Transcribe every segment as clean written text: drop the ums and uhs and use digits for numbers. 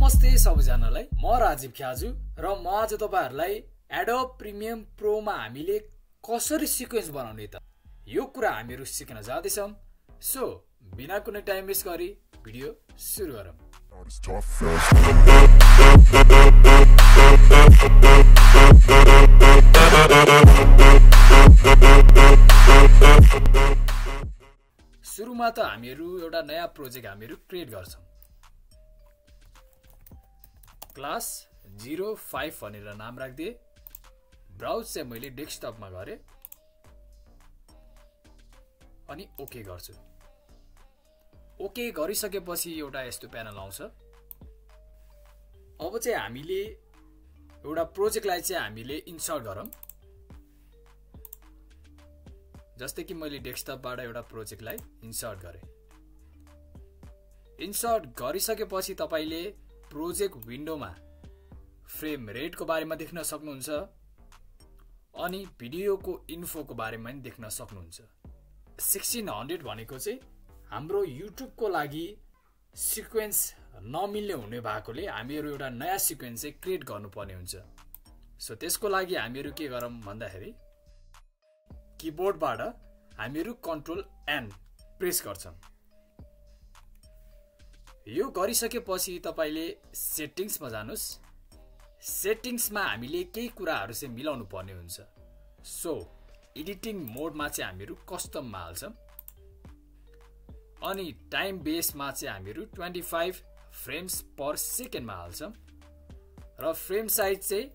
नमस्ते सबैजनालाई, म राजीव ख्याजु र म आज तपाईहरुलाई Adobe Premiere Pro मा हामीले कसरी सिक्वेन्स बनाउने त यो कुरा हामीहरु सिक्न जाँदै छौं। सो बिना कुनै टाइम वेस्ट गरी भिडियो सुरु गरौँ। सुरुमा त हामीहरु एउटा नयाँ प्रोजेक्ट हामीहरु क्रिएट गर्छौं। क्लास 05 भनेर नाम राख्दिए। ब्राउज चाहिँ मैले डेस्कटपमा गरे अनि ओके गर्छु। ओके गरिसकेपछि एउटा यस्तो प्यानल आउँछ। अब चाहिँ हामीले एउटा प्रोजेक्टलाई चाहिँ हामीले इन्सर्ट गरौँ। जस्तै कि मैले डेस्कटपबाट एउटा प्रोजेक्टलाई इन्सर्ट गरे। इन्सर्ट गरिसकेपछि तपाईले प्रोजेक्ट विन्डोमा फ्रेम रेटको बारेमा देख्न सक्नुहुन्छ अनि भिडियोको इन्फोको बारेमा पनि देख्न सक्नुहुन्छ। 1600 भनेको चाहिँ हाम्रो युट्युबको लागि सिक्वेन्स नमिल्ने हुने भएकोले हामीहरु एउटा नयाँ सिक्वेन्स चाहिँ क्रिएट गर्नुपर्ने हुन्छ। सो त्यसको लागि हामीहरु के गरौँ भन्दाखेरि कीबोर्डबाट हामीहरु कन्ट्रोल एन प्रेस गर्छौं। यो गरिसकेपछि तपाईले सेटिंग्समा जानुस्। सेटिंग्समा हामीले केही कुराहरु चाहिँ मिलाउनु पर्ने हुन्छ। सो एडिटिङ मोडमा चाहिँ हामीहरु कस्टममा हाल्छौं अनि टाइम बेसमा चाहिँ हामीहरु 25 फ्रेम्स पर सेकेन्डमा हाल्छौं र फ्रेम साइज चाहिँ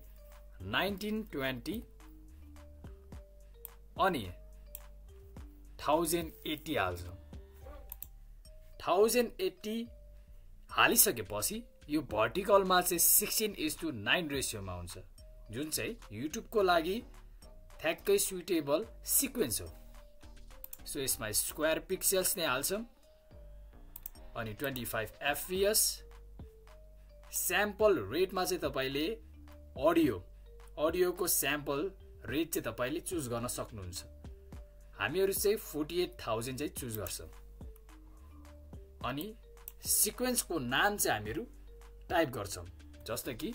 1920 अनि 1080 हाल्छौं। 1080 हालिसकेपछि यो भर्टिकलमा चाहिँ 16:9 रेशियोमा हुन्छ, जुन चाहिँ युट्युबको लागि ठ्याक्कै सुटेबल सिक्वेन्स हो। सो यसमा स्क्वायर पिक्सेल्स नै हाल्छौं अनि 25 fps। स्याम्पल रेटमा चाहिँ तपाईले अडियोको स्याम्पल रेट चाहिँ तपाईले चुज गर्न सक्नुहुन्छ। हामीहरु चाहिँ 48000 चाहिँ चुज गर्छौं अनि सिक्वेन्सको नाम चाहिँ हामीहरु टाइप गर्छौं। जस्तो कि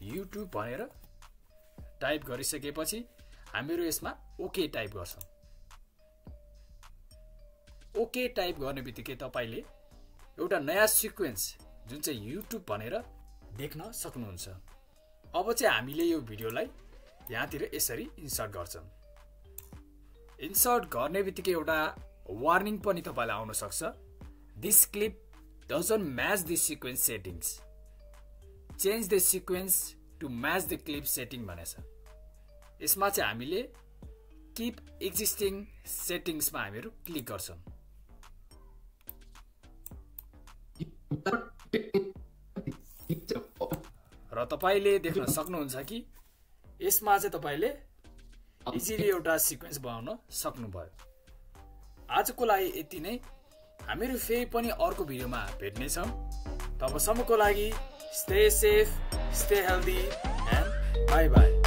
युट्युब भनेर टाइप गरिसकेपछि हामीहरु यसमा ओके टाइप गर्छौं। ओके टाइप गर्नेबित्तिकै तपाईले एउटा नयाँ सिक्वेन्स जुन चाहिँ युट्युब भनेर देख्न सक्नुहुन्छ। अब चाहिँ हामीले यो भिडियोलाई यहाँतिर यसरी इन्सर्ट गर्छौं। इन्सर्ट गर्नेबित्तिकै एउटा वार्निङ पनि तपाईलाई आउन सक्छ। This clip doesn't match the sequence settings. Change the sequence to match the clip setting भनेछ। यसमा चाहिँ हामीले keep existing settings मा हामीहरु क्लिक गर्छौं। र तपाईले देख्न सक्नुहुन्छ कि यसमा चाहिँ तपाईले इजिली एउटा सिक्वेन्स बनाउन सक्नुभयो। आजको लागि यति नै। हामीहरु फेरि पनि अर्को भिडियोमा भेट्ने छौं। तबसम्मको लागि stay safe, stay healthy and bye bye.